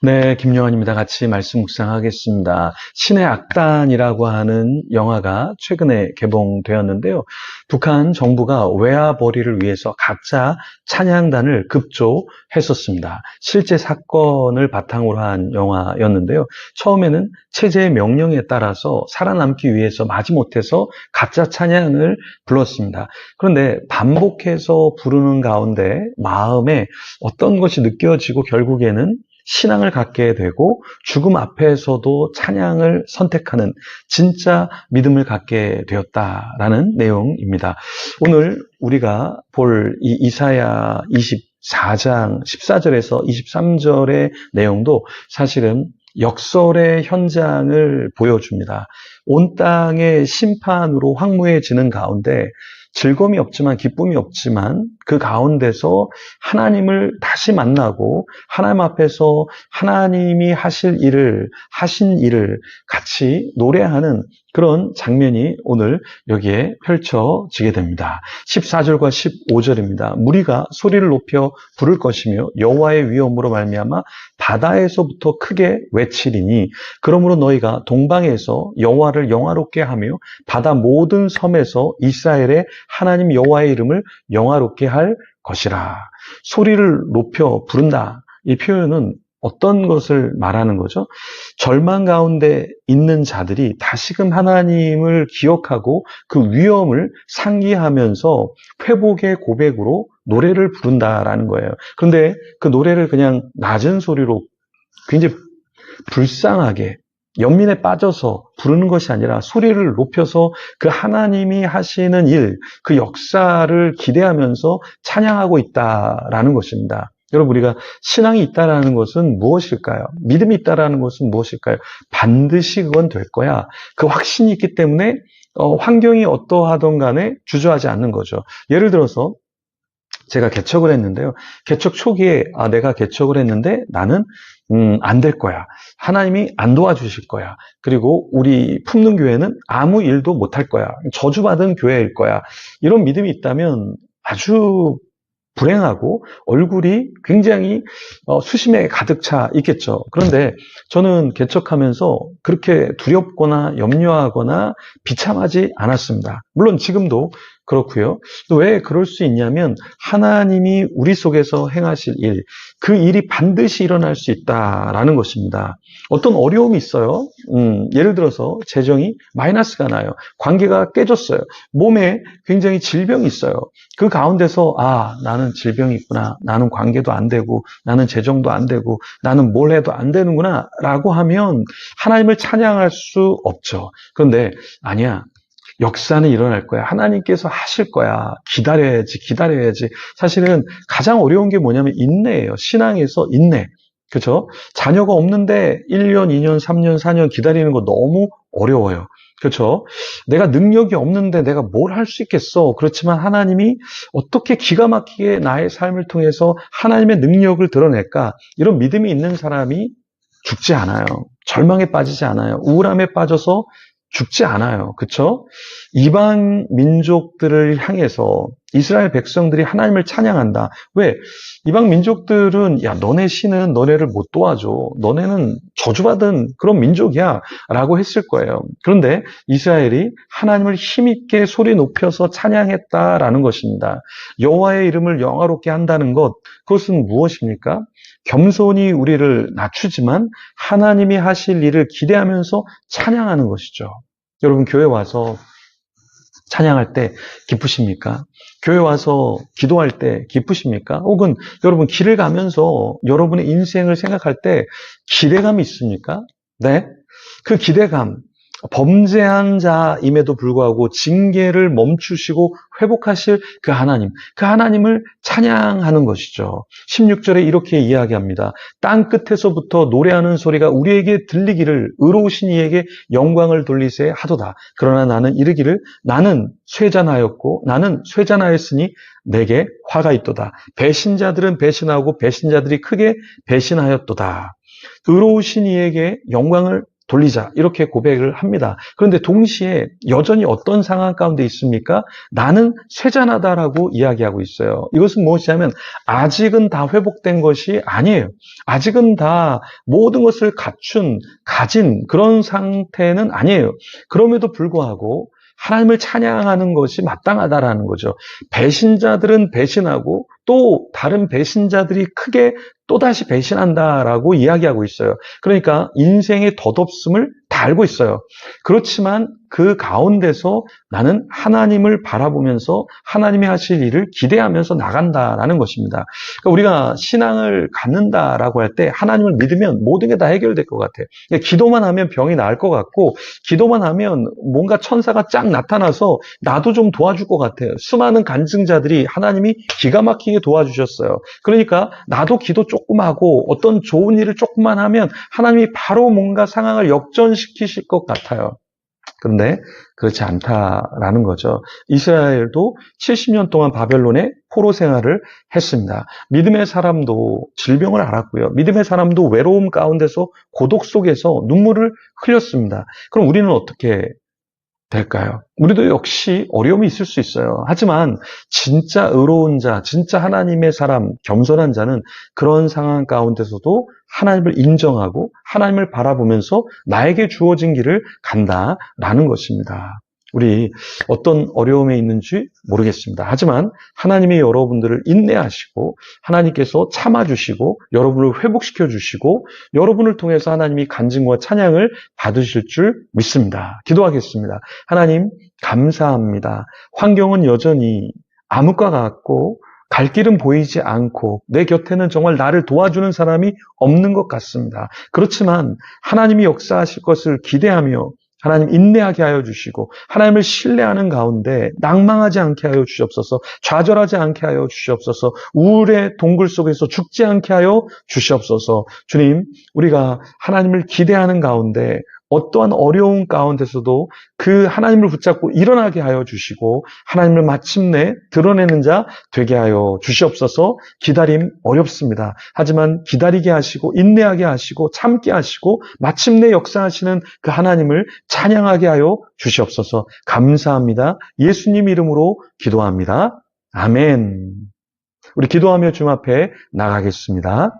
네, 김요한입니다. 같이 말씀 묵상하겠습니다. 신의 악단이라고 하는 영화가 최근에 개봉되었는데요. 북한 정부가 외화벌이를 위해서 가짜 찬양단을 급조했었습니다. 실제 사건을 바탕으로 한 영화였는데요. 처음에는 체제의 명령에 따라서 살아남기 위해서 마지못해서 가짜 찬양을 불렀습니다. 그런데 반복해서 부르는 가운데 마음에 어떤 것이 느껴지고 결국에는 신앙을 갖게 되고 죽음 앞에서도 찬양을 선택하는 진짜 믿음을 갖게 되었다라는 내용입니다. 오늘 우리가 볼 이 이사야 24장 14절에서 23절의 내용도 사실은 역설의 현장을 보여줍니다. 온 땅의 심판으로 황무해지는 가운데 즐거움이 없지만 기쁨이 없지만 그 가운데서 하나님을 다시 만나고 하나님 앞에서 하나님이 하신 일을 같이 노래하는 그런 장면이 오늘 여기에 펼쳐지게 됩니다. 14절과 15절입니다. 무리가 소리를 높여 부를 것이며 여호와의 위엄으로 말미암아 바다에서부터 크게 외치리니 그러므로 너희가 동방에서 여호와를 영화롭게 하며 바다 모든 섬에서 이스라엘의 하나님 여호와의 이름을 영화롭게 할 것이라. 소리를 높여 부른다. 이 표현은 어떤 것을 말하는 거죠? 절망 가운데 있는 자들이 다시금 하나님을 기억하고 그 위엄을 상기하면서 회복의 고백으로 노래를 부른다라는 거예요. 그런데 그 노래를 그냥 낮은 소리로 굉장히 불쌍하게 연민에 빠져서 부르는 것이 아니라 소리를 높여서 그 하나님이 하시는 일, 그 역사를 기대하면서 찬양하고 있다라는 것입니다. 여러분, 우리가 신앙이 있다라는 것은 무엇일까요? 믿음이 있다라는 것은 무엇일까요? 반드시 그건 될 거야. 그 확신이 있기 때문에 환경이 어떠하든 간에 주저하지 않는 거죠. 예를 들어서 제가 개척을 했는데요. 개척 초기에 내가 개척을 했는데 나는 안 될 거야. 하나님이 안 도와주실 거야. 그리고 우리 품는 교회는 아무 일도 못할 거야. 저주받은 교회일 거야. 이런 믿음이 있다면 아주 불행하고 얼굴이 굉장히 수심에 가득 차 있겠죠. 그런데 저는 개척하면서 그렇게 두렵거나 염려하거나 비참하지 않았습니다. 물론 지금도 그렇고요. 또 왜 그럴 수 있냐면 하나님이 우리 속에서 행하실 일, 그 일이 반드시 일어날 수 있다라는 것입니다. 어떤 어려움이 있어요. 예를 들어서 재정이 마이너스가 나요. 관계가 깨졌어요. 몸에 굉장히 질병이 있어요. 그 가운데서 나는 질병이 있구나. 나는 관계도 안 되고 나는 재정도 안 되고 나는 뭘 해도 안 되는구나 라고 하면 하나님을 찬양할 수 없죠. 그런데 아니야. 역사는 일어날 거야. 하나님께서 하실 거야. 기다려야지. 사실은 가장 어려운 게 뭐냐면 인내예요. 신앙에서 인내. 그렇죠? 자녀가 없는데 1년, 2년, 3년, 4년 기다리는 거 너무 어려워요. 그렇죠? 내가 능력이 없는데 내가 뭘 할 수 있겠어. 그렇지만 하나님이 어떻게 기가 막히게 나의 삶을 통해서 하나님의 능력을 드러낼까? 이런 믿음이 있는 사람이 죽지 않아요. 절망에 빠지지 않아요. 우울함에 빠져서 죽지 않아요. 그렇죠? 이방 민족들을 향해서 이스라엘 백성들이 하나님을 찬양한다. 왜? 이방 민족들은 너네 신은 너네를 못 도와줘. 너네는 저주받은 그런 민족이야 라고 했을 거예요. 그런데 이스라엘이 하나님을 힘있게 소리 높여서 찬양했다라는 것입니다. 여호와의 이름을 영화롭게 한다는 것, 그것은 무엇입니까? 겸손히 우리를 낮추지만 하나님이 하실 일을 기대하면서 찬양하는 것이죠. 여러분, 교회 와서 찬양할 때 기쁘십니까? 교회 와서 기도할 때 기쁘십니까? 혹은 여러분 길을 가면서 여러분의 인생을 생각할 때 기대감이 있습니까? 네? 그 기대감, 범죄한 자임에도 불구하고 징계를 멈추시고 회복하실 그 하나님을 찬양하는 것이죠. 16절에 이렇게 이야기합니다. 땅 끝에서부터 노래하는 소리가 우리에게 들리기를 의로우신 이에게 영광을 돌리세 하도다. 그러나 나는 이르기를 나는 쇠잔하였으니 내게 화가 있도다. 배신자들은 배신하고 배신자들이 크게 배신하였도다. 의로우신 이에게 영광을 돌리자 이렇게 고백을 합니다. 그런데 동시에 여전히 어떤 상황 가운데 있습니까? 나는 쇠잔하다라고 이야기하고 있어요. 이것은 무엇이냐면 아직은 다 회복된 것이 아니에요. 아직은 다 모든 것을 가진 그런 상태는 아니에요. 그럼에도 불구하고 하나님을 찬양하는 것이 마땅하다라는 거죠. 배신자들은 배신하고 또 다른 배신자들이 크게 또다시 배신한다라고 이야기하고 있어요. 그러니까 인생의 덧없음을 다 알고 있어요. 그렇지만 그 가운데서 나는 하나님을 바라보면서 하나님이 하실 일을 기대하면서 나간다라는 것입니다. 그러니까 우리가 신앙을 갖는다라고 할 때 하나님을 믿으면 모든 게 다 해결될 것 같아요. 그러니까 기도만 하면 병이 나을 것 같고 기도만 하면 뭔가 천사가 쫙 나타나서 나도 좀 도와줄 것 같아요. 수많은 간증자들이 하나님이 기가 막히게 도와주셨어요. 그러니까 나도 기도 조금 하고 어떤 좋은 일을 조금만 하면 하나님이 바로 뭔가 상황을 역전시키실 것 같아요. 그런데 그렇지 않다라는 거죠. 이스라엘도 70년 동안 바벨론의 포로 생활을 했습니다. 믿음의 사람도 질병을 앓았고요. 믿음의 사람도 외로움 가운데서 고독 속에서 눈물을 흘렸습니다. 그럼 우리는 어떻게 될까요? 우리도 역시 어려움이 있을 수 있어요. 하지만 진짜 의로운 자, 진짜 하나님의 사람, 겸손한 자는 그런 상황 가운데서도 하나님을 인정하고 하나님을 바라보면서 나에게 주어진 길을 간다라는 것입니다. 우리 어떤 어려움에 있는지 모르겠습니다. 하지만 하나님이 여러분들을 인내하시고 하나님께서 참아주시고 여러분을 회복시켜주시고 여러분을 통해서 하나님이 간증과 찬양을 받으실 줄 믿습니다. 기도하겠습니다. 하나님 감사합니다. 환경은 여전히 암흑과 같고 갈 길은 보이지 않고 내 곁에는 정말 나를 도와주는 사람이 없는 것 같습니다. 그렇지만 하나님이 역사하실 것을 기대하며 하나님 인내하게 하여 주시고 하나님을 신뢰하는 가운데 낭망하지 않게 하여 주시옵소서. 좌절하지 않게 하여 주시옵소서. 우울의 동굴 속에서 죽지 않게 하여 주시옵소서. 주님, 우리가 하나님을 기대하는 가운데 어떠한 어려움 가운데서도 그 하나님을 붙잡고 일어나게 하여 주시고 하나님을 마침내 드러내는 자 되게 하여 주시옵소서. 기다림 어렵습니다. 하지만 기다리게 하시고 인내하게 하시고 참게 하시고 마침내 역사하시는 그 하나님을 찬양하게 하여 주시옵소서. 감사합니다. 예수님 이름으로 기도합니다. 아멘. 우리 기도하며 주님 앞에 나가겠습니다.